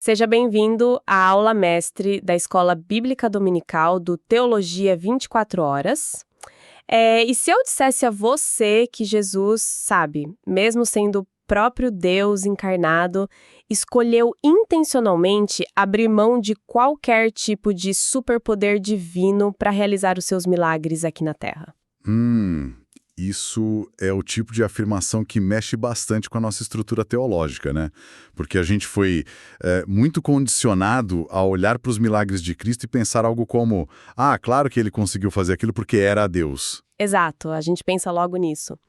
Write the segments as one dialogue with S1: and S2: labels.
S1: Seja bem-vindo à aula mestre da Escola Bíblica Dominical do Teologia 24 Horas. E se eu dissesse a você que Jesus, sabe, mesmo sendo o próprio Deus encarnado, escolheu intencionalmente abrir mão de qualquer tipo de superpoder divino para realizar os seus milagres aqui na Terra?
S2: Isso é o tipo de afirmação que mexe bastante com a nossa estrutura teológica, né? Porque a gente foi muito condicionado a olhar para os milagres de Cristo e pensar algo como: claro que ele conseguiu fazer aquilo porque era Deus.
S1: Exato, a gente pensa logo nisso.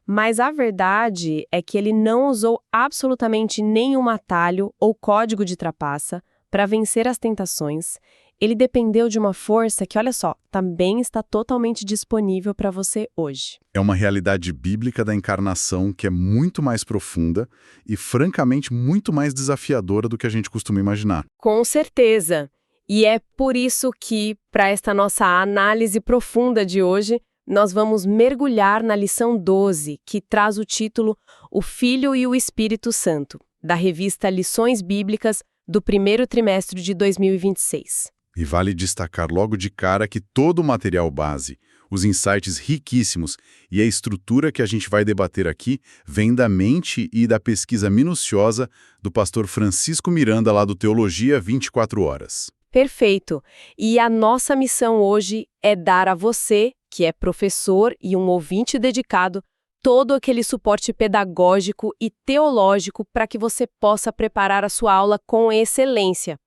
S1: Mas a verdade é que ele não usou absolutamente nenhum atalho ou código de trapaça para vencer as tentações. Ele dependeu de uma força que, olha só, também está totalmente disponível para você hoje.
S2: É uma realidade bíblica da encarnação que é muito mais profunda e, francamente, muito mais desafiadora do que a gente costuma imaginar.
S1: Com certeza. E é por isso que, para esta nossa análise profunda de hoje, nós vamos mergulhar na lição 12, que traz o título O Filho e o Espírito Santo, da revista Lições Bíblicas do primeiro trimestre de 2026.
S2: E vale destacar logo de cara que todo o material base, os insights riquíssimos e a estrutura que a gente vai debater aqui vem da mente e da pesquisa minuciosa do pastor Francisco Miranda, lá do Teologia 24 Horas.
S1: Perfeito. E a nossa missão hoje é dar a você, que é professor e um ouvinte dedicado, todo aquele suporte pedagógico e teológico para que você possa preparar a sua aula com excelência.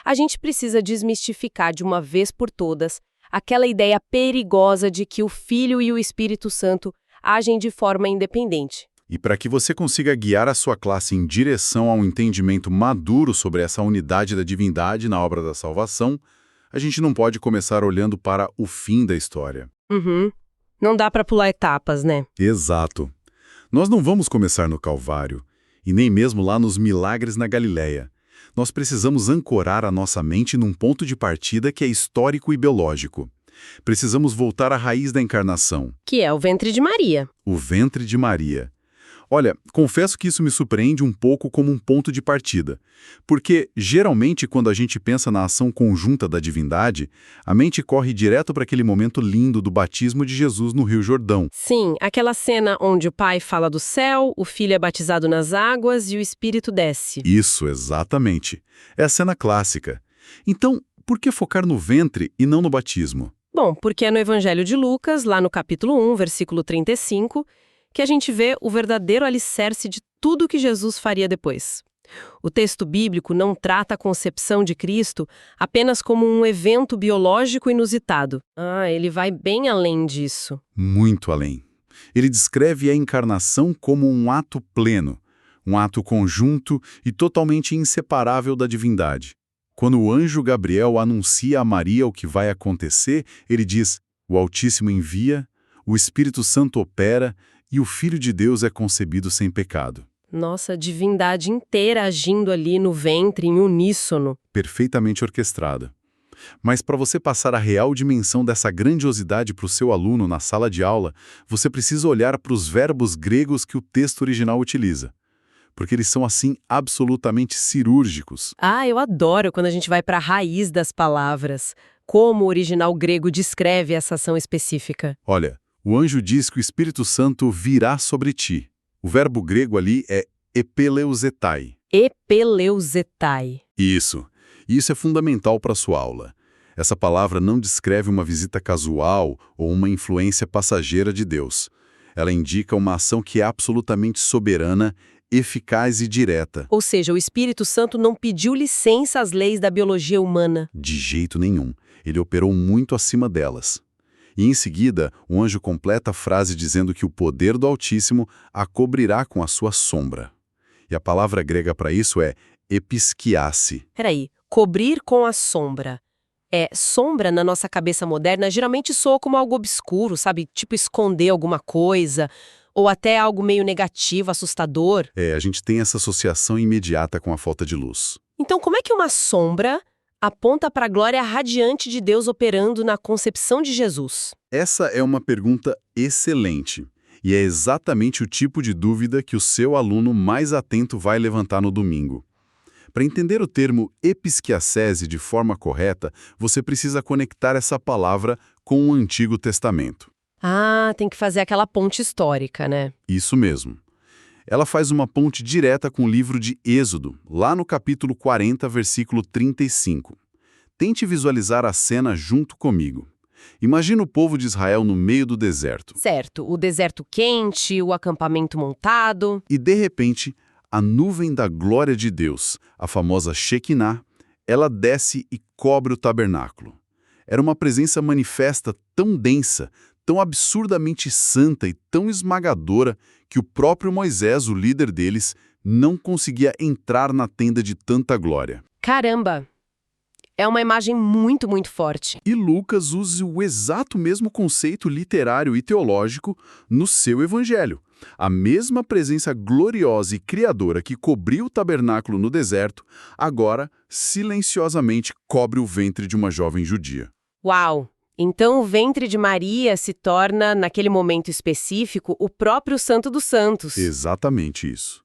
S1: A gente precisa desmistificar de uma vez por todas aquela ideia perigosa de que o Filho e o Espírito Santo agem de forma independente.
S2: E para que você consiga guiar a sua classe em direção a um entendimento maduro sobre essa unidade da divindade na obra da salvação, a gente não pode começar olhando para o fim da história.
S1: Não dá para pular etapas, né?
S2: Exato. Nós não vamos começar no Calvário, e nem mesmo lá nos milagres na Galileia. Nós precisamos ancorar a nossa mente num ponto de partida que é histórico e biológico. Precisamos voltar à raiz da encarnação.
S1: Que é o ventre de Maria.
S2: O ventre de Maria. Olha, confesso que isso me surpreende um pouco como um ponto de partida. Porque, geralmente, quando a gente pensa na ação conjunta da divindade, a mente corre direto para aquele momento lindo do batismo de Jesus no Rio Jordão.
S1: Sim, aquela cena onde o pai fala do céu, o filho é batizado nas águas e o espírito desce.
S2: Isso, exatamente. É a cena clássica. Então, por que focar no ventre e não no batismo?
S1: Bom, porque é no Evangelho de Lucas, lá no capítulo 1, versículo 35, que a gente vê o verdadeiro alicerce de tudo que Jesus faria depois. O texto bíblico não trata a concepção de Cristo apenas como um evento biológico inusitado. Ele vai bem além disso.
S2: Muito além. Ele descreve a encarnação como um ato pleno, um ato conjunto e totalmente inseparável da divindade. Quando o anjo Gabriel anuncia a Maria o que vai acontecer, ele diz: o Altíssimo envia, o Espírito Santo opera e o Filho de Deus é concebido sem pecado.
S1: Nossa, a divindade inteira agindo ali no ventre em uníssono.
S2: Perfeitamente orquestrada. Mas para você passar a real dimensão dessa grandiosidade para o seu aluno na sala de aula, você precisa olhar para os verbos gregos que o texto original utiliza. Porque eles são, assim, absolutamente cirúrgicos.
S1: Eu adoro quando a gente vai para a raiz das palavras. Como o original grego descreve essa ação específica.
S2: Olha, o anjo diz que o Espírito Santo virá sobre ti. O verbo grego ali é epeleuzetai.
S1: Epeleuzetai.
S2: Isso. E isso é fundamental para a sua aula. Essa palavra não descreve uma visita casual ou uma influência passageira de Deus. Ela indica uma ação que é absolutamente soberana, eficaz e direta.
S1: Ou seja, o Espírito Santo não pediu licença às leis da biologia humana.
S2: De jeito nenhum. Ele operou muito acima delas. E em seguida, o anjo completa a frase dizendo que o poder do Altíssimo a cobrirá com a sua sombra. E a palavra grega para isso é episkiase.
S1: Peraí, cobrir com a sombra. Sombra na nossa cabeça moderna geralmente soa como algo obscuro, sabe? Tipo esconder alguma coisa, ou até algo meio negativo, assustador.
S2: A gente tem essa associação imediata com a falta de luz.
S1: Então, como é que uma sombra aponta para a glória radiante de Deus operando na concepção de Jesus?
S2: Essa é uma pergunta excelente. E é exatamente o tipo de dúvida que o seu aluno mais atento vai levantar no domingo. Para entender o termo episquiasese de forma correta, você precisa conectar essa palavra com o Antigo Testamento.
S1: Ah, tem que fazer aquela ponte histórica, né?
S2: Isso mesmo. Ela faz uma ponte direta com o livro de Êxodo, lá no capítulo 40, versículo 35. Tente visualizar a cena junto comigo. Imagina o povo de Israel no meio do deserto.
S1: Certo, o deserto quente, o acampamento montado.
S2: E, de repente, a nuvem da glória de Deus, a famosa Shekinah, ela desce e cobre o tabernáculo. Era uma presença manifesta tão densa, tão absurdamente santa e tão esmagadora que o próprio Moisés, o líder deles, não conseguia entrar na tenda de tanta glória.
S1: Caramba! É uma imagem muito, muito forte.
S2: E Lucas usa o exato mesmo conceito literário e teológico no seu evangelho. A mesma presença gloriosa e criadora que cobriu o tabernáculo no deserto, agora, silenciosamente, cobre o ventre de uma jovem judia.
S1: Uau! Então o ventre de Maria se torna, naquele momento específico, o próprio Santo dos Santos.
S2: Exatamente isso.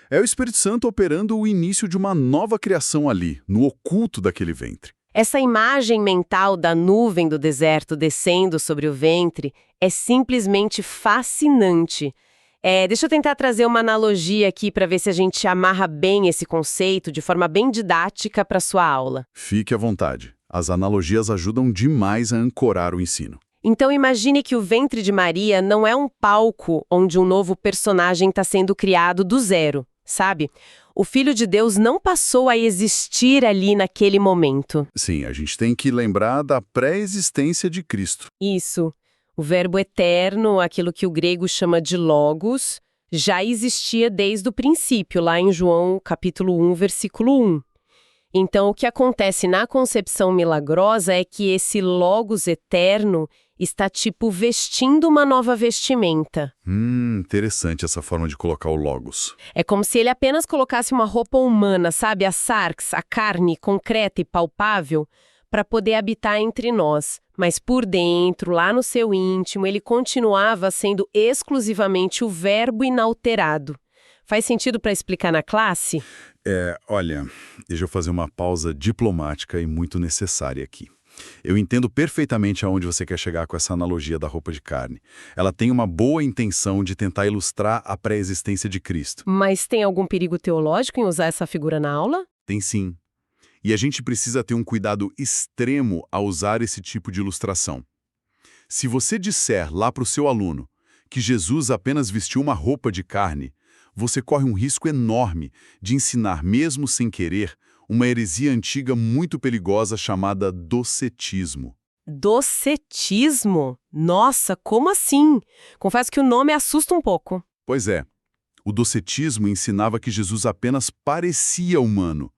S2: É o Espírito Santo operando o início de uma nova criação ali, no oculto daquele ventre.
S1: Essa imagem mental da nuvem do deserto descendo sobre o ventre é simplesmente fascinante. Deixa eu tentar trazer uma analogia aqui para ver se a gente amarra bem esse conceito de forma bem didática para sua aula.
S2: Fique à vontade. As analogias ajudam demais a ancorar o ensino.
S1: Então imagine que o ventre de Maria não é um palco onde um novo personagem está sendo criado do zero, sabe? O Filho de Deus não passou a existir ali naquele momento.
S2: Sim, a gente tem que lembrar da pré-existência de Cristo.
S1: Isso. O verbo eterno, aquilo que o grego chama de logos, já existia desde o princípio, lá em João capítulo 1, versículo 1. Então, o que acontece na concepção milagrosa é que esse logos eterno está, vestindo uma nova vestimenta.
S2: Interessante essa forma de colocar o logos.
S1: É como se ele apenas colocasse uma roupa humana, sabe? A sarx, a carne concreta e palpável, para poder habitar entre nós. Mas por dentro, lá no seu íntimo, ele continuava sendo exclusivamente o verbo inalterado. Faz sentido para explicar na classe?
S2: Olha, deixa eu fazer uma pausa diplomática e muito necessária aqui. Eu entendo perfeitamente aonde você quer chegar com essa analogia da roupa de carne. Ela tem uma boa intenção de tentar ilustrar a pré-existência de Cristo.
S1: Mas tem algum perigo teológico em usar essa figura na aula?
S2: Tem sim. E a gente precisa ter um cuidado extremo ao usar esse tipo de ilustração. Se você disser lá para o seu aluno que Jesus apenas vestiu uma roupa de carne, você corre um risco enorme de ensinar, mesmo sem querer, uma heresia antiga muito perigosa chamada docetismo.
S1: Docetismo? Nossa, como assim? Confesso que o nome assusta um pouco.
S2: Pois é. O docetismo ensinava que Jesus apenas parecia humano,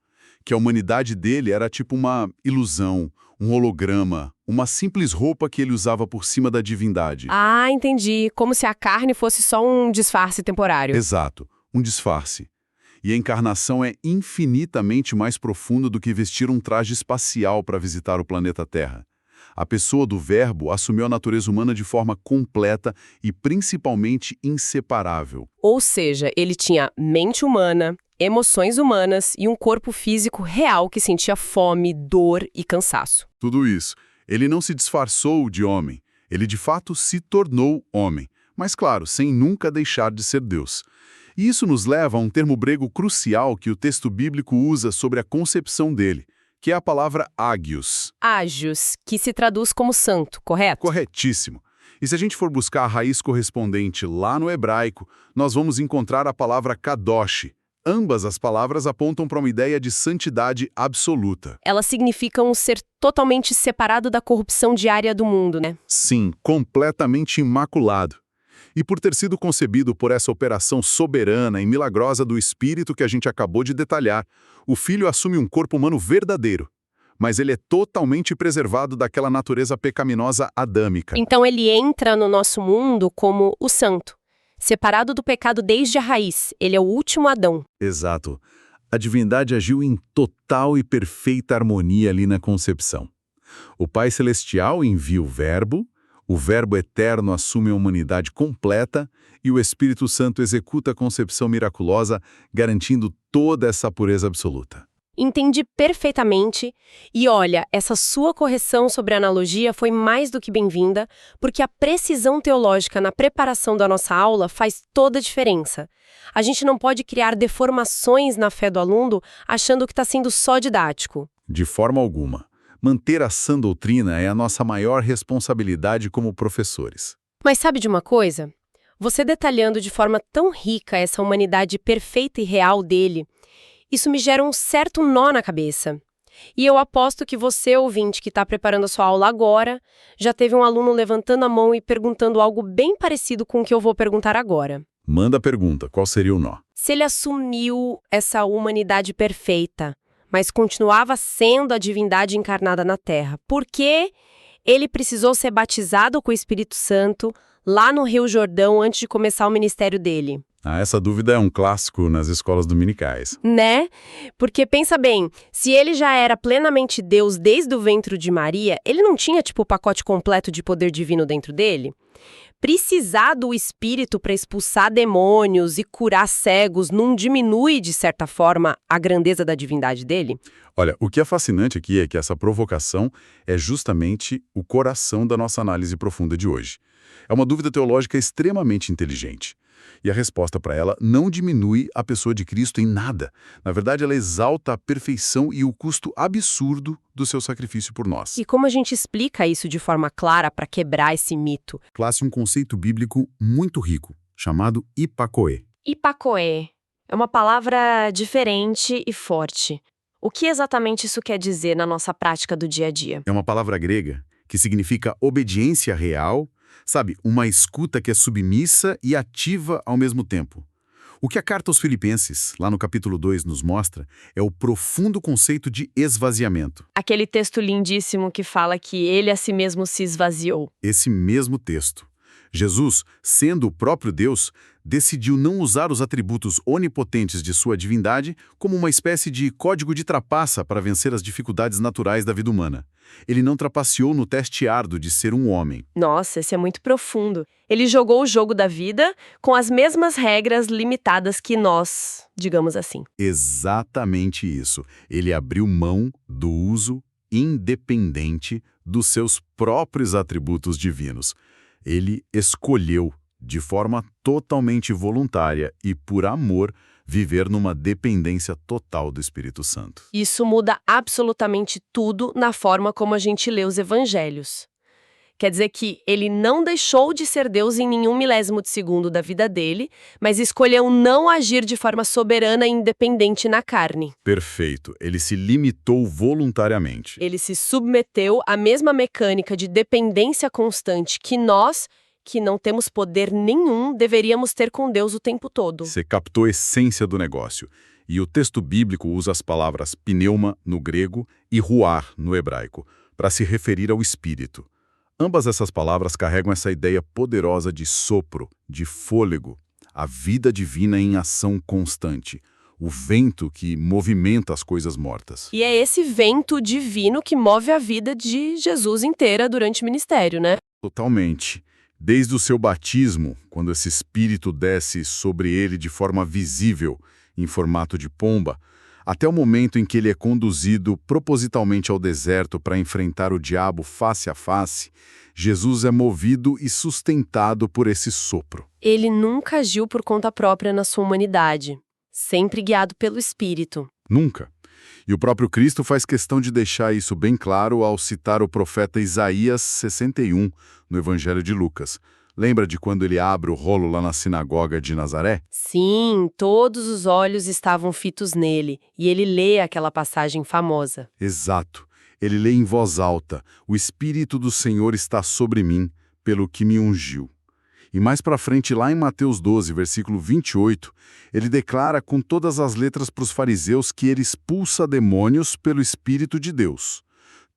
S2: que a humanidade dele era tipo uma ilusão, um holograma, uma simples roupa que ele usava por cima da divindade.
S1: Ah, entendi. Como se a carne fosse só um disfarce temporário.
S2: Exato, um disfarce. E a encarnação é infinitamente mais profunda do que vestir um traje espacial para visitar o planeta Terra. A pessoa do Verbo assumiu a natureza humana de forma completa e principalmente inseparável.
S1: Ou seja, ele tinha mente humana, emoções humanas e um corpo físico real que sentia fome, dor e cansaço.
S2: Tudo isso. Ele não se disfarçou de homem. Ele de fato se tornou homem. Mas claro, sem nunca deixar de ser Deus. E isso nos leva a um termo grego crucial que o texto bíblico usa sobre a concepção dele, que é a palavra ágios.
S1: Ágios, que se traduz como santo, correto?
S2: Corretíssimo. E se a gente for buscar a raiz correspondente lá no hebraico, nós vamos encontrar a palavra kadosh. Ambas as palavras apontam para uma ideia de santidade absoluta.
S1: Elas significam um ser totalmente separado da corrupção diária do mundo, né?
S2: Sim, completamente imaculado. E por ter sido concebido por essa operação soberana e milagrosa do Espírito que a gente acabou de detalhar, o Filho assume um corpo humano verdadeiro. Mas ele é totalmente preservado daquela natureza pecaminosa adâmica.
S1: Então ele entra no nosso mundo como o santo. Separado do pecado desde a raiz, ele é o último Adão.
S2: Exato. A divindade agiu em total e perfeita harmonia ali na concepção. O Pai Celestial envia o Verbo eterno assume a humanidade completa e o Espírito Santo executa a concepção miraculosa, garantindo toda essa pureza absoluta.
S1: Entendi perfeitamente. E olha, essa sua correção sobre a analogia foi mais do que bem-vinda, porque a precisão teológica na preparação da nossa aula faz toda a diferença. A gente não pode criar deformações na fé do aluno achando que está sendo só didático.
S2: De forma alguma. Manter a sã doutrina é a nossa maior responsabilidade como professores.
S1: Mas sabe de uma coisa? Você detalhando de forma tão rica essa humanidade perfeita e real dele, isso me gera um certo nó na cabeça. E eu aposto que você, ouvinte, que está preparando a sua aula agora, já teve um aluno levantando a mão e perguntando algo bem parecido com o que eu vou perguntar agora.
S2: Manda a pergunta, qual seria o nó?
S1: Se ele assumiu essa humanidade perfeita, mas continuava sendo a divindade encarnada na Terra, por que ele precisou ser batizado com o Espírito Santo lá no Rio Jordão antes de começar o ministério dele?
S2: Essa dúvida é um clássico nas escolas dominicais.
S1: Né? Porque pensa bem, se ele já era plenamente Deus desde o ventre de Maria, ele não tinha tipo o pacote completo de poder divino dentro dele? Precisar do Espírito para expulsar demônios e curar cegos não diminui, de certa forma, a grandeza da divindade dele?
S2: Olha, o que é fascinante aqui é que essa provocação é justamente o coração da nossa análise profunda de hoje. É uma dúvida teológica extremamente inteligente. E a resposta para ela não diminui a pessoa de Cristo em nada. Na verdade, ela exalta a perfeição e o custo absurdo do seu sacrifício por nós.
S1: E como a gente explica isso de forma clara para quebrar esse mito?
S2: Classe um conceito bíblico muito rico, chamado hipacoé.
S1: Hipacoé é uma palavra diferente e forte. O que exatamente isso quer dizer na nossa prática do dia a dia?
S2: É uma palavra grega que significa obediência real. Sabe, uma escuta que é submissa e ativa ao mesmo tempo. O que a carta aos Filipenses, lá no capítulo 2, nos mostra é o profundo conceito de esvaziamento.
S1: Aquele texto lindíssimo que fala que ele a si mesmo se esvaziou.
S2: Esse mesmo texto. Jesus, sendo o próprio Deus, decidiu não usar os atributos onipotentes de sua divindade como uma espécie de código de trapaça para vencer as dificuldades naturais da vida humana. Ele não trapaceou no teste árduo de ser um homem.
S1: Nossa, esse é muito profundo. Ele jogou o jogo da vida com as mesmas regras limitadas que nós, digamos assim.
S2: Exatamente isso. Ele abriu mão do uso independente dos seus próprios atributos divinos. Ele escolheu, de forma totalmente voluntária e por amor, viver numa dependência total do Espírito Santo.
S1: Isso muda absolutamente tudo na forma como a gente lê os evangelhos. Quer dizer que ele não deixou de ser Deus em nenhum milésimo de segundo da vida dele, mas escolheu não agir de forma soberana e independente na carne.
S2: Perfeito. Ele se limitou voluntariamente.
S1: Ele se submeteu à mesma mecânica de dependência constante que nós, que não temos poder nenhum, deveríamos ter com Deus o tempo todo.
S2: Você captou a essência do negócio. E o texto bíblico usa as palavras pneuma, no grego, e ruar, no hebraico, para se referir ao Espírito. Ambas essas palavras carregam essa ideia poderosa de sopro, de fôlego, a vida divina em ação constante, o vento que movimenta as coisas mortas.
S1: E é esse vento divino que move a vida de Jesus inteira durante o ministério, né?
S2: Totalmente. Desde o seu batismo, quando esse Espírito desce sobre ele de forma visível, em formato de pomba, até o momento em que ele é conduzido propositalmente ao deserto para enfrentar o diabo face a face, Jesus é movido e sustentado por esse sopro.
S1: Ele nunca agiu por conta própria na sua humanidade, sempre guiado pelo Espírito.
S2: Nunca. E o próprio Cristo faz questão de deixar isso bem claro ao citar o profeta Isaías 61, no Evangelho de Lucas. Lembra de quando ele abre o rolo lá na sinagoga de Nazaré?
S1: Sim, todos os olhos estavam fitos nele, e ele lê aquela passagem famosa.
S2: Exato. Ele lê em voz alta: "O Espírito do Senhor está sobre mim, pelo que me ungiu." E mais para frente, lá em Mateus 12, versículo 28, ele declara com todas as letras para os fariseus que ele expulsa demônios pelo Espírito de Deus.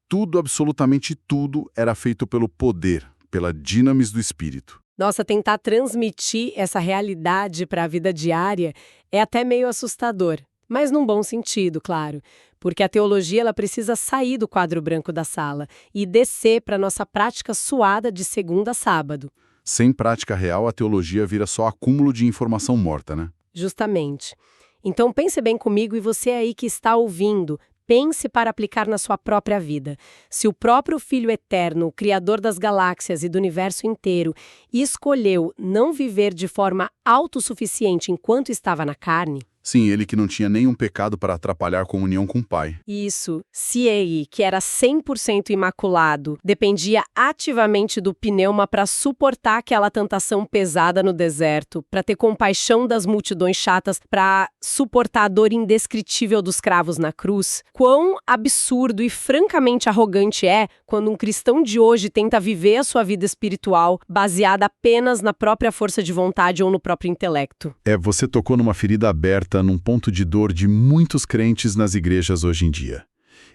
S2: Tudo, absolutamente tudo, era feito pelo poder, pela dinamis do Espírito.
S1: Nossa, tentar transmitir essa realidade para a vida diária é até meio assustador, mas num bom sentido, claro, porque a teologia ela precisa sair do quadro branco da sala e descer para a nossa prática suada de segunda a sábado.
S2: Sem prática real, a teologia vira só acúmulo de informação morta, né?
S1: Justamente. Então pense bem comigo e você aí que está ouvindo, pense para aplicar na sua própria vida. Se o próprio Filho Eterno, o Criador das galáxias e do universo inteiro, escolheu não viver de forma autossuficiente enquanto estava na carne,
S2: Sim, ele que não tinha nenhum pecado para atrapalhar a comunhão com o Pai.
S1: isso, se ele, que era 100% imaculado, dependia ativamente do pneuma para suportar aquela tentação pesada no deserto, para ter compaixão das multidões chatas, para suportar a dor indescritível dos cravos na cruz, quão absurdo e francamente arrogante é quando um cristão de hoje tenta viver a sua vida espiritual baseada apenas na própria força de vontade ou no próprio intelecto.
S2: Você tocou numa ferida aberta num ponto de dor de muitos crentes nas igrejas hoje em dia.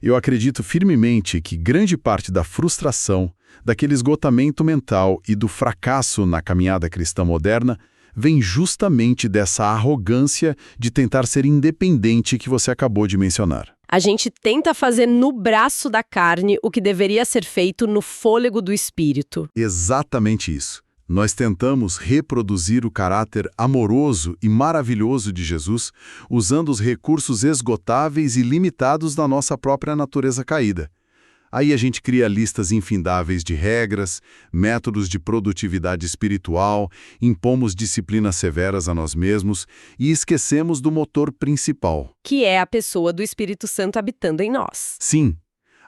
S2: Eu acredito firmemente que grande parte da frustração, daquele esgotamento mental e do fracasso na caminhada cristã moderna vem justamente dessa arrogância de tentar ser independente que você acabou de mencionar.
S1: A gente tenta fazer no braço da carne o que deveria ser feito no fôlego do espírito.
S2: Exatamente isso. Nós tentamos reproduzir o caráter amoroso e maravilhoso de Jesus usando os recursos esgotáveis e limitados da nossa própria natureza caída. Aí a gente cria listas infindáveis de regras, métodos de produtividade espiritual, impomos disciplinas severas a nós mesmos e esquecemos do motor principal.
S1: Que é a pessoa do Espírito Santo habitando em nós.
S2: Sim,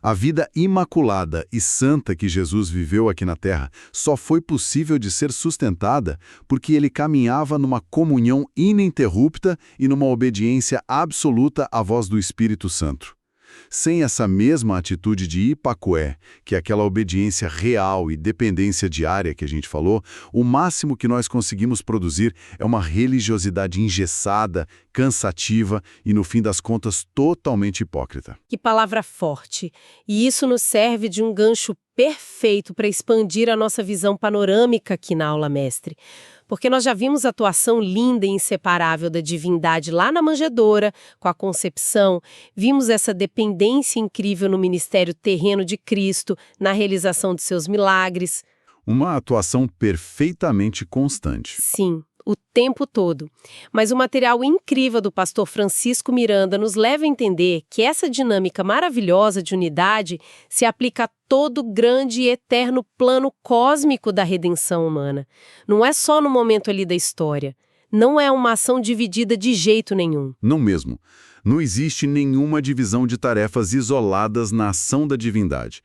S2: a vida imaculada e santa que Jesus viveu aqui na Terra só foi possível de ser sustentada porque ele caminhava numa comunhão ininterrupta e numa obediência absoluta à voz do Espírito Santo. Sem essa mesma atitude de hipacoé, que é aquela obediência real e dependência diária que a gente falou, o máximo que nós conseguimos produzir é uma religiosidade engessada, cansativa e, no fim das contas, totalmente hipócrita.
S1: Que palavra forte! E isso nos serve de um gancho perfeito para expandir a nossa visão panorâmica aqui na aula mestre. Porque nós já vimos a atuação linda e inseparável da divindade lá na manjedoura, com a concepção, vimos essa dependência incrível no ministério terreno de Cristo, na realização de seus milagres.
S2: Uma atuação perfeitamente constante.
S1: Sim, o tempo todo. Mas o material incrível do pastor Francisco Miranda nos leva a entender que essa dinâmica maravilhosa de unidade se aplica a todo o grande e eterno plano cósmico da redenção humana. Não é só no momento ali da história. Não é uma ação dividida de jeito nenhum.
S2: Não mesmo. Não existe nenhuma divisão de tarefas isoladas na ação da divindade.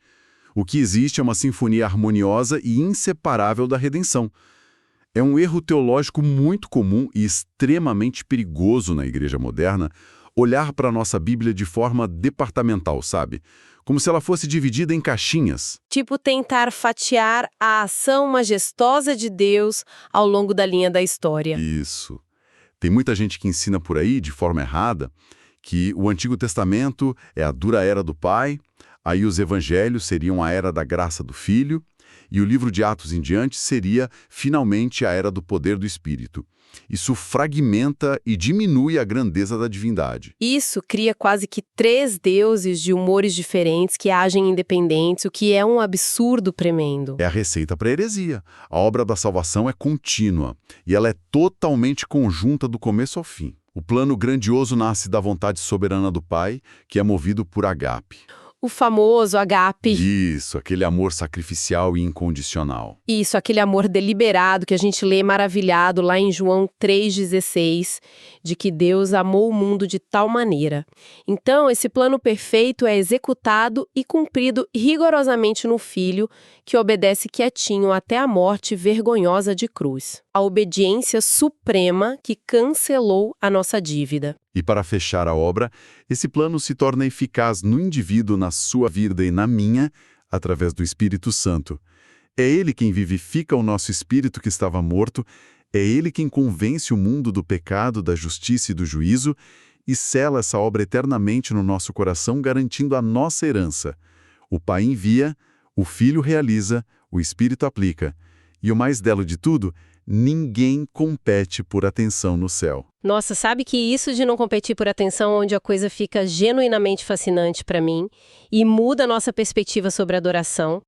S2: O que existe é uma sinfonia harmoniosa e inseparável da redenção. É um erro teológico muito comum e extremamente perigoso na igreja moderna olhar para a nossa Bíblia de forma departamental, sabe? Como se ela fosse dividida em caixinhas.
S1: Tipo tentar fatiar a ação majestosa de Deus ao longo da linha da história.
S2: Isso. Tem muita gente que ensina por aí, de forma errada, que o Antigo Testamento é a dura era do Pai, aí os evangelhos seriam a era da graça do Filho, e o livro de Atos em diante seria, finalmente, a era do poder do Espírito. Isso fragmenta e diminui a grandeza da divindade.
S1: Isso cria quase que 3 deuses de humores diferentes que agem independentes, o que é um absurdo tremendo.
S2: É a receita para a heresia. A obra da salvação é contínua, e ela é totalmente conjunta do começo ao fim. O plano grandioso nasce da vontade soberana do Pai, que é movido por agape.
S1: O famoso agape.
S2: Isso, aquele amor sacrificial e incondicional.
S1: Isso, aquele amor deliberado que a gente lê maravilhado lá em João 3,16, de que Deus amou o mundo de tal maneira. Então, esse plano perfeito é executado e cumprido rigorosamente no Filho, que obedece quietinho até a morte vergonhosa de cruz. A obediência suprema que cancelou a nossa dívida.
S2: E para fechar a obra, esse plano se torna eficaz no indivíduo, na sua vida e na minha, através do Espírito Santo. É Ele quem vivifica o nosso espírito que estava morto, é Ele quem convence o mundo do pecado, da justiça e do juízo e sela essa obra eternamente no nosso coração, garantindo a nossa herança. O Pai envia, o Filho realiza, o Espírito aplica. E o mais belo de tudo, ninguém compete por atenção no céu.
S1: Nossa, sabe que isso de não competir por atenção, onde a coisa fica genuinamente fascinante para mim e muda a nossa perspectiva sobre a adoração?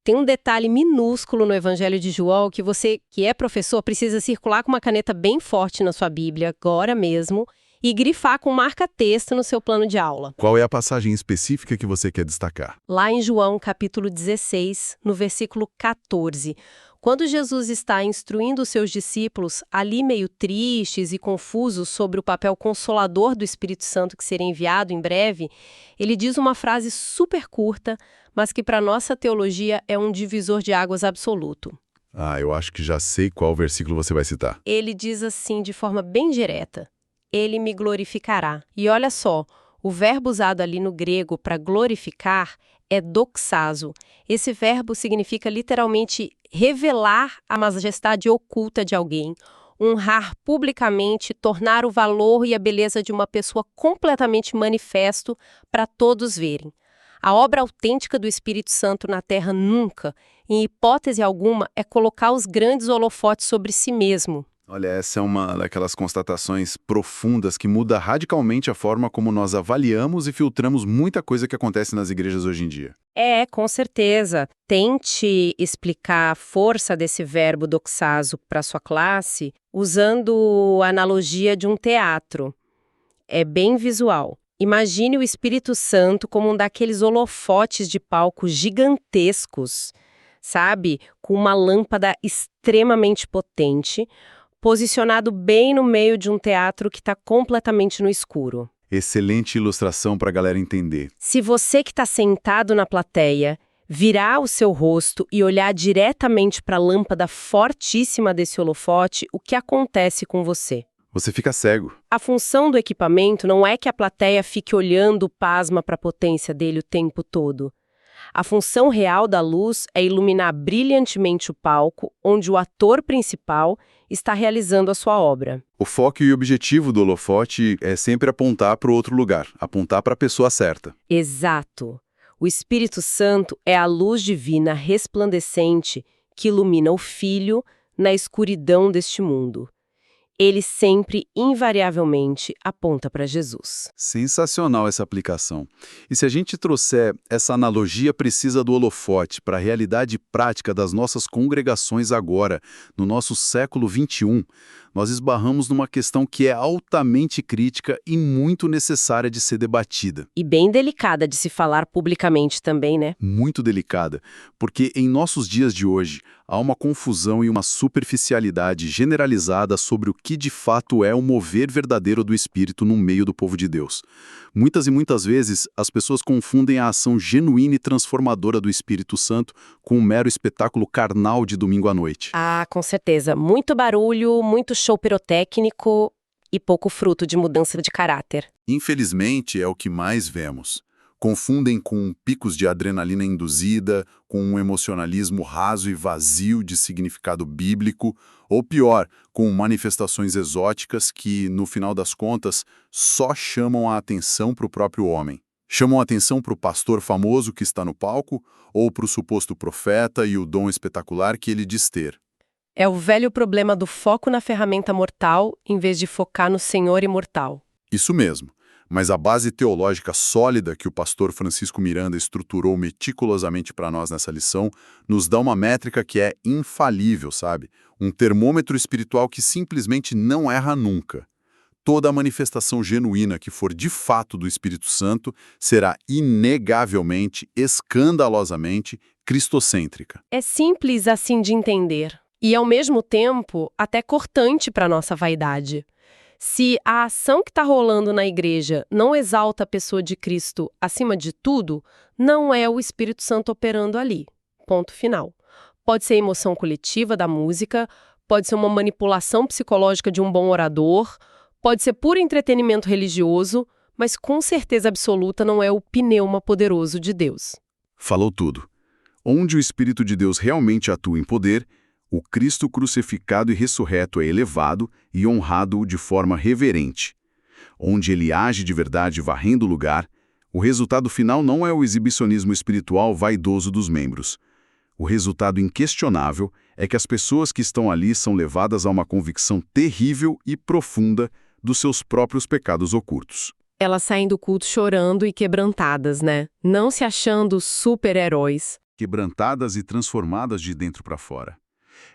S1: Tem um detalhe minúsculo no Evangelho de João que você, que é professor, precisa circular com uma caneta bem forte na sua Bíblia, agora mesmo, e grifar com marca-texto no seu plano de aula.
S2: Qual é a passagem específica que você quer destacar?
S1: Lá em João, capítulo 16, no versículo 14. Quando Jesus está instruindo os seus discípulos, ali meio tristes e confusos sobre o papel consolador do Espírito Santo que seria enviado em breve, ele diz uma frase super curta, mas que para nossa teologia é um divisor de águas absoluto.
S2: Eu acho que já sei qual versículo você vai citar.
S1: Ele diz assim de forma bem direta: ele me glorificará. E olha só, o verbo usado ali no grego para glorificar é doxazo. Esse verbo significa literalmente revelar a majestade oculta de alguém, honrar publicamente, tornar o valor e a beleza de uma pessoa completamente manifesto para todos verem. A obra autêntica do Espírito Santo na Terra nunca, em hipótese alguma, é colocar os grandes holofotes sobre si mesmo.
S2: Olha, essa é uma daquelas constatações profundas que muda radicalmente a forma como nós avaliamos e filtramos muita coisa que acontece nas igrejas hoje em dia.
S1: Com certeza. Tente explicar a força desse verbo doxazo para sua classe usando a analogia de um teatro. É bem visual. Imagine o Espírito Santo como um daqueles holofotes de palco gigantescos, sabe? Com uma lâmpada extremamente potente, posicionado bem no meio de um teatro que está completamente no escuro.
S2: Excelente ilustração para a galera entender.
S1: Se você que está sentado na plateia virar o seu rosto e olhar diretamente para a lâmpada fortíssima desse holofote, o que acontece com você?
S2: Você fica cego.
S1: A função do equipamento não é que a plateia fique olhando pasma para a potência dele o tempo todo. A função real da luz é iluminar brilhantemente o palco, onde o ator principal está realizando a sua obra.
S2: O foco e o objetivo do holofote é sempre apontar para o outro lugar, apontar para a pessoa certa.
S1: Exato. O Espírito Santo é a luz divina resplandecente que ilumina o Filho na escuridão deste mundo. Ele sempre, invariavelmente, aponta para Jesus.
S2: Sensacional essa aplicação. E se a gente trouxer essa analogia precisa do holofote para a realidade prática das nossas congregações agora, no nosso século XXI, nós esbarramos numa questão que é altamente crítica e muito necessária de ser debatida.
S1: E bem delicada de se falar publicamente também, né?
S2: Muito delicada, porque em nossos dias de hoje há uma confusão e uma superficialidade generalizada sobre o que de fato é o mover verdadeiro do Espírito no meio do povo de Deus. Muitas e muitas vezes as pessoas confundem a ação genuína e transformadora do Espírito Santo com um mero espetáculo carnal de domingo à noite.
S1: Com certeza. Muito barulho, muito show pirotécnico e pouco fruto de mudança de caráter.
S2: Infelizmente, é o que mais vemos. Confundem com picos de adrenalina induzida, com um emocionalismo raso e vazio de significado bíblico, ou pior, com manifestações exóticas que, no final das contas, só chamam a atenção para o próprio homem. Chamam a atenção para o pastor famoso que está no palco, ou para o suposto profeta e o dom espetacular que ele diz ter.
S1: É o velho problema do foco na ferramenta mortal, em vez de focar no Senhor imortal.
S2: Isso mesmo. Mas a base teológica sólida que o pastor Francisco Miranda estruturou meticulosamente para nós nessa lição nos dá uma métrica que é infalível, sabe? Um termômetro espiritual que simplesmente não erra nunca. Toda a manifestação genuína que for de fato do Espírito Santo será inegavelmente, escandalosamente, cristocêntrica.
S1: É simples assim de entender. E, ao mesmo tempo, até cortante para nossa vaidade. Se a ação que está rolando na igreja não exalta a pessoa de Cristo acima de tudo, não é o Espírito Santo operando ali. Ponto final. Pode ser a emoção coletiva da música, pode ser uma manipulação psicológica de um bom orador, pode ser puro entretenimento religioso, mas com certeza absoluta não é o pneuma poderoso de Deus.
S2: Falou tudo. Onde o Espírito de Deus realmente atua em poder, o Cristo crucificado e ressurreto é elevado e honrado de forma reverente. Onde ele age de verdade varrendo o lugar, o resultado final não é o exibicionismo espiritual vaidoso dos membros. O resultado inquestionável é que as pessoas que estão ali são levadas a uma convicção terrível e profunda dos seus próprios pecados ocultos.
S1: Elas saem do culto chorando e quebrantadas, né? Não se achando super-heróis,
S2: quebrantadas e transformadas de dentro para fora.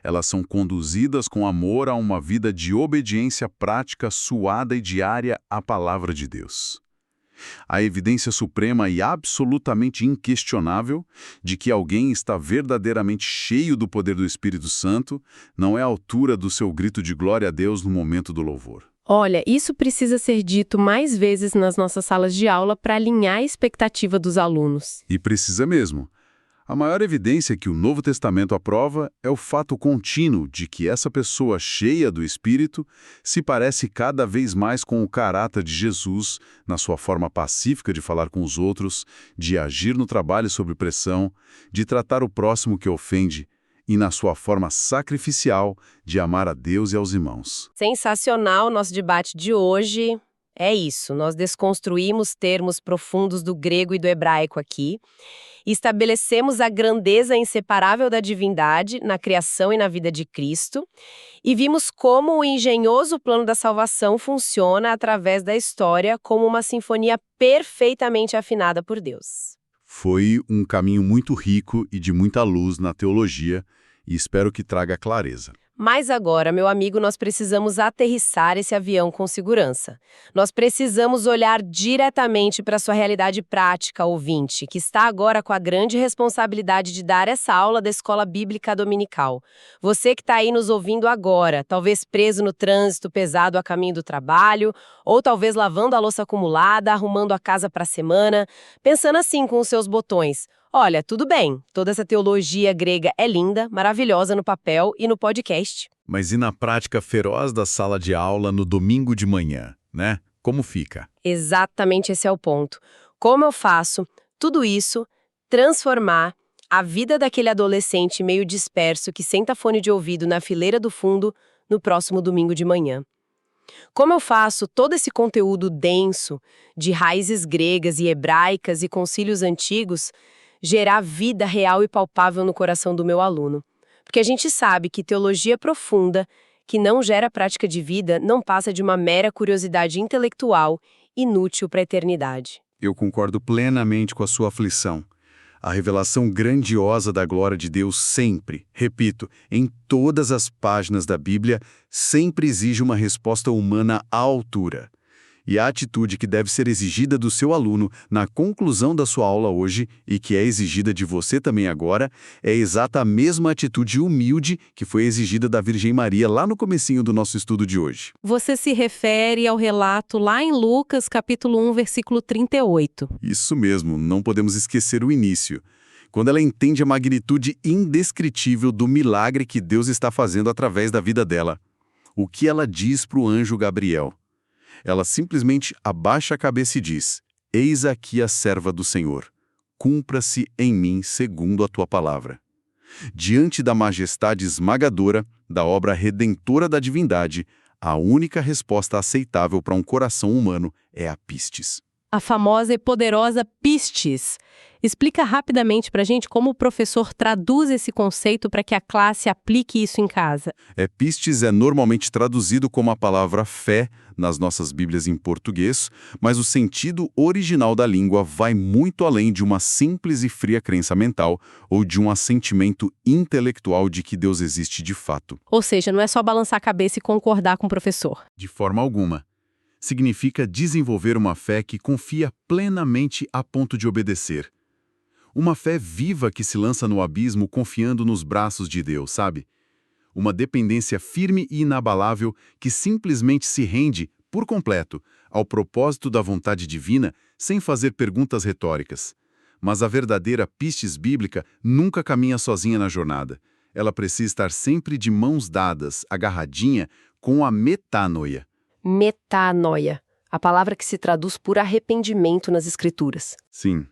S2: Elas são conduzidas com amor a uma vida de obediência prática, suada e diária à palavra de Deus. A evidência suprema e absolutamente inquestionável de que alguém está verdadeiramente cheio do poder do Espírito Santo não é a altura do seu grito de glória a Deus no momento do louvor.
S1: Olha, isso precisa ser dito mais vezes nas nossas salas de aula para alinhar a expectativa dos alunos.
S2: E precisa mesmo. A maior evidência que o Novo Testamento aprova é o fato contínuo de que essa pessoa cheia do Espírito se parece cada vez mais com o caráter de Jesus, na sua forma pacífica de falar com os outros, de agir no trabalho sob pressão, de tratar o próximo que ofende, e na sua forma sacrificial de amar a Deus e aos irmãos.
S1: Sensacional nosso debate de hoje. É isso, nós desconstruímos termos profundos do grego e do hebraico aqui, e estabelecemos a grandeza inseparável da divindade na criação e na vida de Cristo, e vimos como o engenhoso plano da salvação funciona através da história como uma sinfonia perfeitamente afinada por Deus.
S2: Foi um caminho muito rico e de muita luz na teologia, e espero que traga clareza.
S1: Mas agora, meu amigo, nós precisamos aterrissar esse avião com segurança. Nós precisamos olhar diretamente para a sua realidade prática, ouvinte, que está agora com a grande responsabilidade de dar essa aula da Escola Bíblica Dominical. Você que está aí nos ouvindo agora, talvez preso no trânsito pesado a caminho do trabalho, ou talvez lavando a louça acumulada, arrumando a casa para a semana, pensando assim com os seus botões. Olha, tudo bem, toda essa teologia grega é linda, maravilhosa no papel e no podcast.
S2: Mas e na prática feroz da sala de aula no domingo de manhã, né? Como fica?
S1: Exatamente esse é o ponto. Como eu faço tudo isso transformar a vida daquele adolescente meio disperso que senta fone de ouvido na fileira do fundo no próximo domingo de manhã? Como eu faço todo esse conteúdo denso de raízes gregas e hebraicas e concílios antigos gerar vida real e palpável no coração do meu aluno? Porque a gente sabe que teologia profunda, que não gera prática de vida, não passa de uma mera curiosidade intelectual, inútil para a eternidade.
S2: Eu concordo plenamente com a sua aflição. A revelação grandiosa da glória de Deus sempre, repito, em todas as páginas da Bíblia, sempre exige uma resposta humana à altura. E a atitude que deve ser exigida do seu aluno na conclusão da sua aula hoje e que é exigida de você também agora, é exata a mesma atitude humilde que foi exigida da Virgem Maria lá no comecinho do nosso estudo de hoje.
S1: Você se refere ao relato lá em Lucas, capítulo 1, versículo 38.
S2: Isso mesmo, não podemos esquecer o início. Quando ela entende a magnitude indescritível do milagre que Deus está fazendo através da vida dela. O que ela diz para o anjo Gabriel? Ela simplesmente abaixa a cabeça e diz: Eis aqui a serva do Senhor. Cumpra-se em mim segundo a tua palavra. Diante da majestade esmagadora da obra redentora da divindade, a única resposta aceitável para um coração humano é a pistis.
S1: A famosa e poderosa pistis. Explica rapidamente para a gente como o professor traduz esse conceito para que a classe aplique isso em casa.
S2: Pistis é normalmente traduzido como a palavra fé nas nossas Bíblias em português, mas o sentido original da língua vai muito além de uma simples e fria crença mental ou de um assentimento intelectual de que Deus existe de fato.
S1: Ou seja, não é só balançar a cabeça e concordar com o professor.
S2: De forma alguma. Significa desenvolver uma fé que confia plenamente a ponto de obedecer. Uma fé viva que se lança no abismo confiando nos braços de Deus, sabe? Uma dependência firme e inabalável que simplesmente se rende, por completo, ao propósito da vontade divina sem fazer perguntas retóricas. Mas a verdadeira pistis bíblica nunca caminha sozinha na jornada. Ela precisa estar sempre de mãos dadas, agarradinha, com a metanoia.
S1: Metanoia, a palavra que se traduz por arrependimento nas Escrituras.
S2: Sim,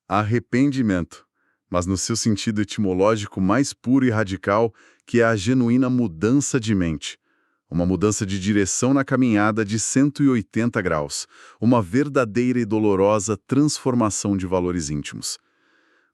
S2: arrependimento, mas no seu sentido etimológico mais puro e radical, que é a genuína mudança de mente. Uma mudança de direção na caminhada de 180 graus, uma verdadeira e dolorosa transformação de valores íntimos.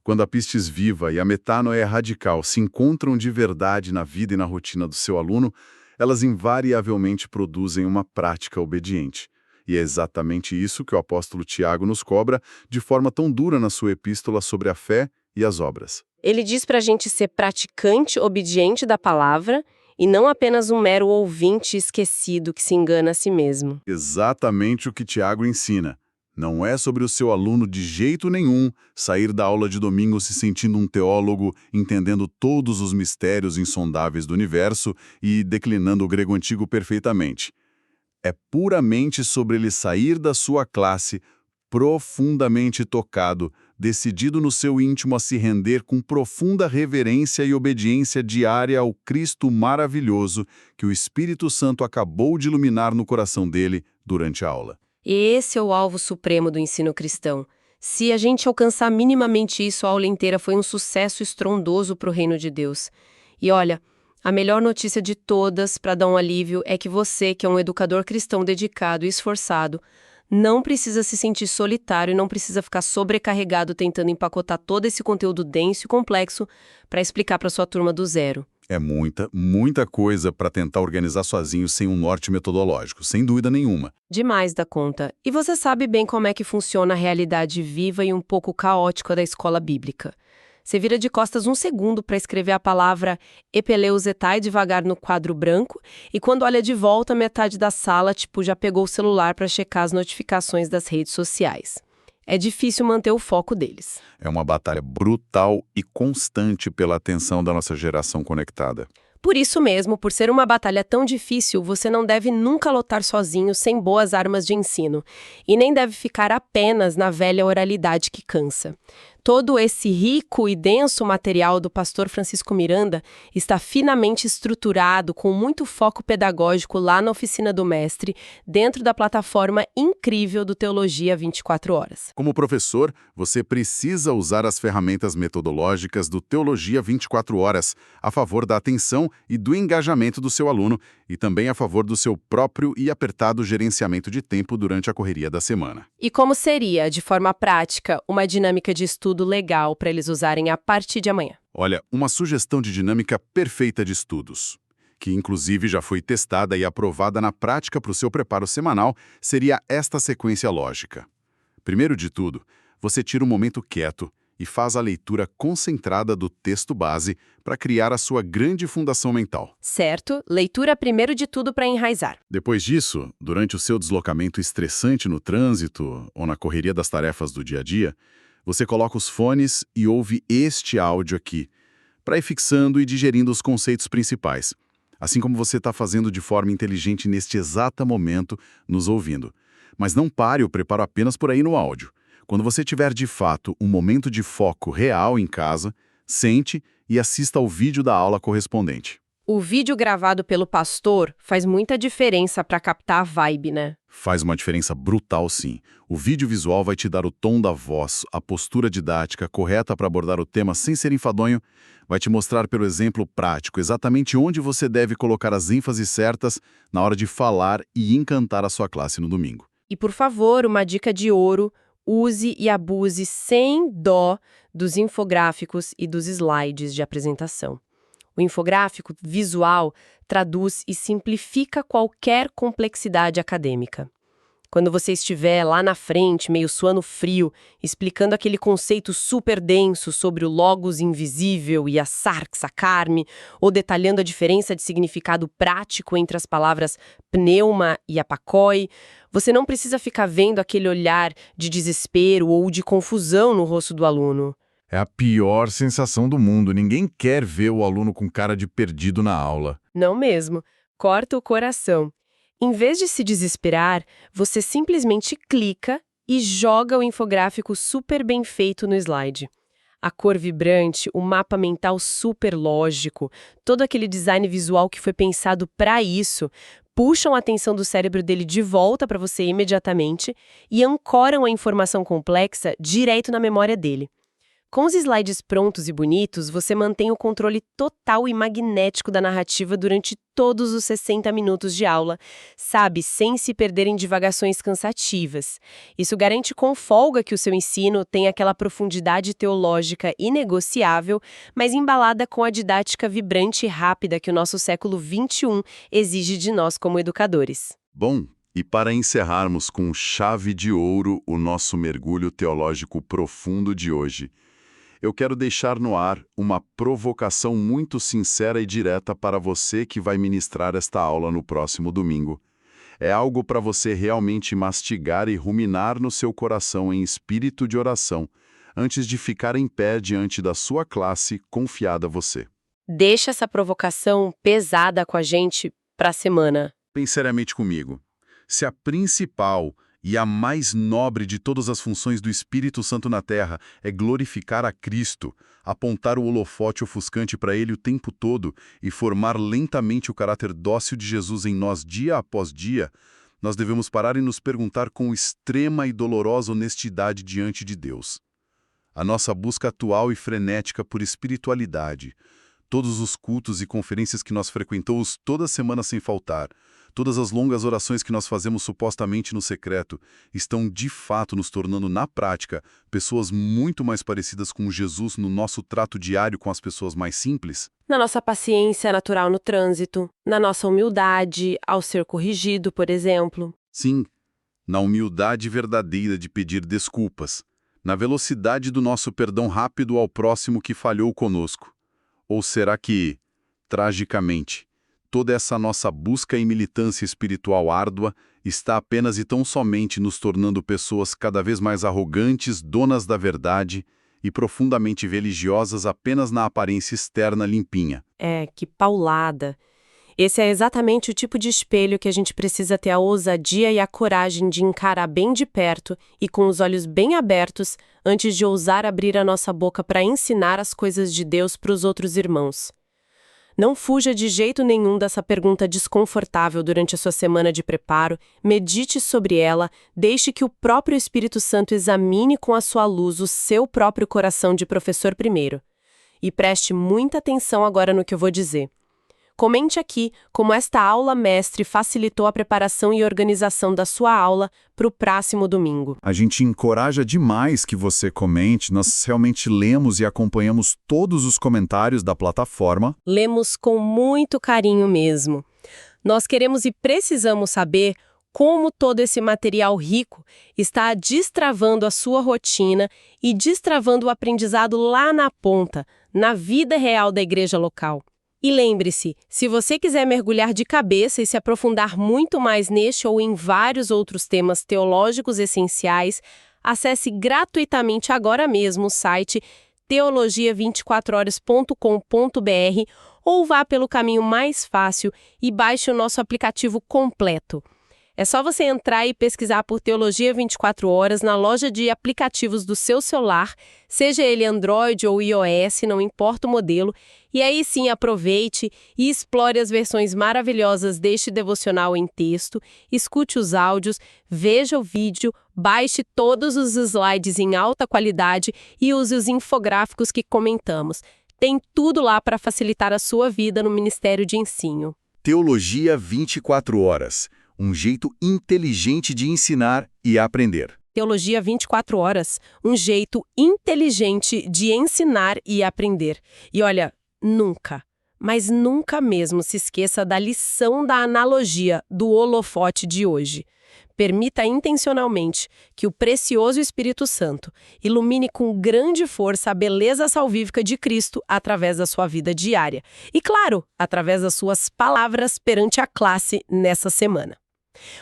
S2: Quando a pistis viva e a metanoia radical se encontram de verdade na vida e na rotina do seu aluno, elas invariavelmente produzem uma prática obediente. E é exatamente isso que o apóstolo Tiago nos cobra de forma tão dura na sua epístola sobre a fé e as obras.
S1: Ele diz para a gente ser praticante obediente da palavra e não apenas um mero ouvinte esquecido que se engana a si mesmo.
S2: Exatamente o que Tiago ensina. Não é sobre o seu aluno de jeito nenhum sair da aula de domingo se sentindo um teólogo, entendendo todos os mistérios insondáveis do universo e declinando o grego antigo perfeitamente. É puramente sobre ele sair da sua classe profundamente tocado, decidido no seu íntimo a se render com profunda reverência e obediência diária ao Cristo maravilhoso que o Espírito Santo acabou de iluminar no coração dele durante a aula.
S1: Esse é o alvo supremo do ensino cristão. Se a gente alcançar minimamente isso, a aula inteira foi um sucesso estrondoso para o reino de Deus. E olha, a melhor notícia de todas, para dar um alívio, é que você, que é um educador cristão dedicado e esforçado, não precisa se sentir solitário e não precisa ficar sobrecarregado tentando empacotar todo esse conteúdo denso e complexo para explicar para sua turma do zero.
S2: É muita coisa para tentar organizar sozinho sem um norte metodológico, sem dúvida nenhuma.
S1: Demais da conta. E você sabe bem como é que funciona a realidade viva e um pouco caótica da escola bíblica. Você vira de costas um segundo para escrever a palavra epeleuzetai devagar no quadro branco e quando olha de volta, metade da sala já pegou o celular para checar as notificações das redes sociais. É difícil manter o foco deles.
S2: É uma batalha brutal e constante pela atenção da nossa geração conectada.
S1: Por isso mesmo, por ser uma batalha tão difícil, você não deve nunca lutar sozinho sem boas armas de ensino. E nem deve ficar apenas na velha oralidade que cansa. Todo esse rico e denso material do pastor Francisco Miranda está finamente estruturado com muito foco pedagógico lá na oficina do mestre, dentro da plataforma incrível do Teologia 24 Horas.
S2: Como professor, você precisa usar as ferramentas metodológicas do Teologia 24 Horas a favor da atenção e do engajamento do seu aluno e também a favor do seu próprio e apertado gerenciamento de tempo durante a correria da semana.
S1: E como seria, de forma prática, uma dinâmica de estudo legal para eles usarem a partir de amanhã?
S2: Olha, uma sugestão de dinâmica perfeita de estudos, que inclusive já foi testada e aprovada na prática para o seu preparo semanal, seria esta sequência lógica. Primeiro de tudo, você tira um momento quieto e faz a leitura concentrada do texto base para criar a sua grande fundação mental.
S1: Certo, leitura primeiro de tudo para enraizar.
S2: Depois disso, durante o seu deslocamento estressante no trânsito ou na correria das tarefas do dia a dia, você coloca os fones e ouve este áudio aqui, para ir fixando e digerindo os conceitos principais, assim como você está fazendo de forma inteligente neste exato momento, nos ouvindo. Mas não pare o preparo apenas por aí no áudio. Quando você tiver, de fato, um momento de foco real em casa, sente e assista ao vídeo da aula correspondente.
S1: O vídeo gravado pelo pastor faz muita diferença para captar a vibe, né?
S2: Faz uma diferença brutal, sim. O vídeo visual vai te dar o tom da voz, a postura didática correta para abordar o tema sem ser enfadonho, vai te mostrar pelo exemplo prático exatamente onde você deve colocar as ênfases certas na hora de falar e encantar a sua classe no domingo.
S1: E, por favor, uma dica de ouro: use e abuse sem dó dos infográficos e dos slides de apresentação. O infográfico visual traduz e simplifica qualquer complexidade acadêmica. Quando você estiver lá na frente, meio suando frio, explicando aquele conceito super denso sobre o logos invisível e a sarx, a carme, ou detalhando a diferença de significado prático entre as palavras pneuma e apakoi, você não precisa ficar vendo aquele olhar de desespero ou de confusão no rosto do aluno.
S2: É a pior sensação do mundo. Ninguém quer ver o aluno com cara de perdido na aula.
S1: Não mesmo. Corta o coração. Em vez de se desesperar, você simplesmente clica e joga o infográfico super bem feito no slide. A cor vibrante, o mapa mental super lógico, todo aquele design visual que foi pensado para isso, puxam a atenção do cérebro dele de volta para você imediatamente e ancoram a informação complexa direto na memória dele. Com os slides prontos e bonitos, você mantém o controle total e magnético da narrativa durante todos os 60 minutos de aula, sabe, sem se perder em divagações cansativas. Isso garante com folga que o seu ensino tenha aquela profundidade teológica inegociável, mas embalada com a didática vibrante e rápida que o nosso século XXI exige de nós como educadores.
S2: Bom, e para encerrarmos com chave de ouro o nosso mergulho teológico profundo de hoje, eu quero deixar no ar uma provocação muito sincera e direta para você que vai ministrar esta aula no próximo domingo. É algo para você realmente mastigar e ruminar no seu coração em espírito de oração, antes de ficar em pé diante da sua classe confiada a você.
S1: Deixa essa provocação pesada com a gente para a semana.
S2: Pense seriamente comigo. Se a principal e a mais nobre de todas as funções do Espírito Santo na Terra é glorificar a Cristo, apontar o holofote ofuscante para Ele o tempo todo e formar lentamente o caráter dócil de Jesus em nós dia após dia, nós devemos parar e nos perguntar com extrema e dolorosa honestidade diante de Deus. A nossa busca atual e frenética por espiritualidade, todos os cultos e conferências que nós frequentamos toda semana sem faltar, todas as longas orações que nós fazemos supostamente no secreto, estão de fato nos tornando, na prática, pessoas muito mais parecidas com Jesus no nosso trato diário com as pessoas mais simples?
S1: Na nossa paciência natural no trânsito, na nossa humildade ao ser corrigido, por exemplo.
S2: Sim, na humildade verdadeira de pedir desculpas, na velocidade do nosso perdão rápido ao próximo que falhou conosco. Ou será que, tragicamente, toda essa nossa busca e militância espiritual árdua está apenas e tão somente nos tornando pessoas cada vez mais arrogantes, donas da verdade e profundamente religiosas apenas na aparência externa limpinha?
S1: Que paulada! Esse é exatamente o tipo de espelho que a gente precisa ter a ousadia e a coragem de encarar bem de perto e com os olhos bem abertos antes de ousar abrir a nossa boca para ensinar as coisas de Deus para os outros irmãos. Não fuja de jeito nenhum dessa pergunta desconfortável durante a sua semana de preparo, medite sobre ela, deixe que o próprio Espírito Santo examine com a sua luz o seu próprio coração de professor primeiro. E preste muita atenção agora no que eu vou dizer. Comente aqui como esta aula mestre facilitou a preparação e organização da sua aula para o próximo domingo.
S2: A gente encoraja demais que você comente, nós realmente lemos e acompanhamos todos os comentários da plataforma.
S1: Lemos com muito carinho mesmo. Nós queremos e precisamos saber como todo esse material rico está destravando a sua rotina e destravando o aprendizado lá na ponta, na vida real da igreja local. E lembre-se, se você quiser mergulhar de cabeça e se aprofundar muito mais neste ou em vários outros temas teológicos essenciais, acesse gratuitamente agora mesmo o site teologia24horas.com.br ou vá pelo caminho mais fácil e baixe o nosso aplicativo completo. É só você entrar e pesquisar por Teologia 24 Horas na loja de aplicativos do seu celular, seja ele Android ou iOS, não importa o modelo, e aí sim aproveite e explore as versões maravilhosas deste devocional em texto, escute os áudios, veja o vídeo, baixe todos os slides em alta qualidade e use os infográficos que comentamos. Tem tudo lá para facilitar a sua vida no Ministério de Ensino.
S2: Teologia 24 Horas. Um jeito inteligente de ensinar e aprender.
S1: Teologia 24 Horas. Um jeito inteligente de ensinar e aprender. E olha, nunca, mas nunca mesmo se esqueça da lição da analogia do holofote de hoje. Permita intencionalmente que o precioso Espírito Santo ilumine com grande força a beleza salvífica de Cristo através da sua vida diária. E, claro, através das suas palavras perante a classe nessa semana.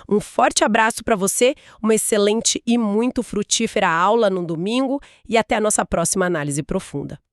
S1: Um forte abraço para você, uma excelente e muito frutífera aula no domingo e até a nossa próxima análise profunda.